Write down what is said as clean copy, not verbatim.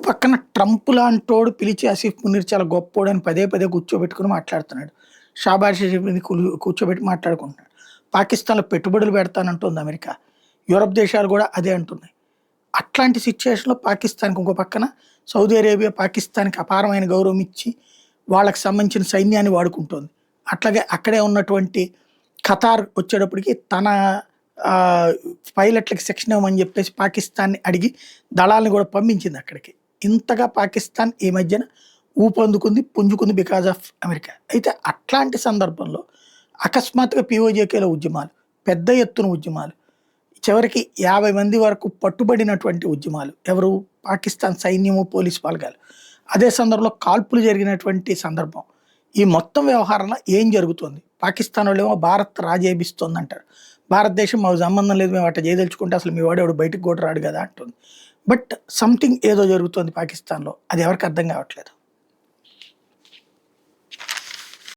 పక్కన ట్రంప్ లాంటోడు పిలిచి ఆసిఫ్ మునీర్ చాలా గొప్పోడు అని పదే పదే కూర్చోబెట్టుకొని మాట్లాడుతున్నాడు. షాబాజ్ షరీఫ్‌ని కూర్చోబెట్టి మాట్లాడుకుంటున్నాడు. పాకిస్తాన్‌లో పెట్టుబడులు పెడతానంటోంది అమెరికా. యూరప్ దేశాలు గూడా అదే అంటున్నాయి. అట్లాంటి సిట్యుయేషన్‌లో పాకిస్తాన్‌కి ఇంకో పక్కన సౌదీ అరేబియా పాకిస్తాన్‌కి అపారమైన గౌరవం ఇచ్చి, వాళ్ళకి సంబంధించిన సైన్యాన్ని వాడుకుంటోంది. అట్లాగే అక్కడే ఉన్నటువంటి ఖతార్ వచ్చేటప్పటికి తన ఆహ్, పైలట్‌లకి శిక్షణ ఇవ్వమని జెప్పేసి పాకిస్తాన్‌ని అడిగి దళాల్ని గూడా పంపించింది అక్కడికి. ఇంతగా పాకిస్తాన్ ఈ మధ్యన ఊపందుకుంది, పుంజుకుంది బికాస్ ఆఫ్ అమెరికా. అయితే అట్లాంటి సందర్భంలో అకస్మాత్తుగా పీఓజేకేలో ఉద్యమాలు, పెద్ద ఎత్తున ఉద్యమాలు, చివరికి 50 మంది వరకు పట్టుబడినటువంటి ఉద్యమాలు. ఎవరు? పాకిస్తాన్ సైన్యము, పోలీసు బలగాలు. అదే సందర్భంలో కాల్పులు జరిగినటువంటి సందర్భం. ఈ మొత్తం వ్యవహారంలో ఏం జరుగుతుంది? పాకిస్తానోళ్ళేమో భారత్ రాజేపిస్తోందంటారు. భారతదేశం మాకు సంబంధం లేదు, మేము అట్ట చేయదలుచుకుంటే అసలు మీ వాడెవడు బయటికి కూడా రాడు గదా అంటుంది. బట్ సంథింగ్ ఏదో జరుగుతోంది పాకిస్తాన్‌లో. అది ఎవరికీ అర్థం కావట్లేదు.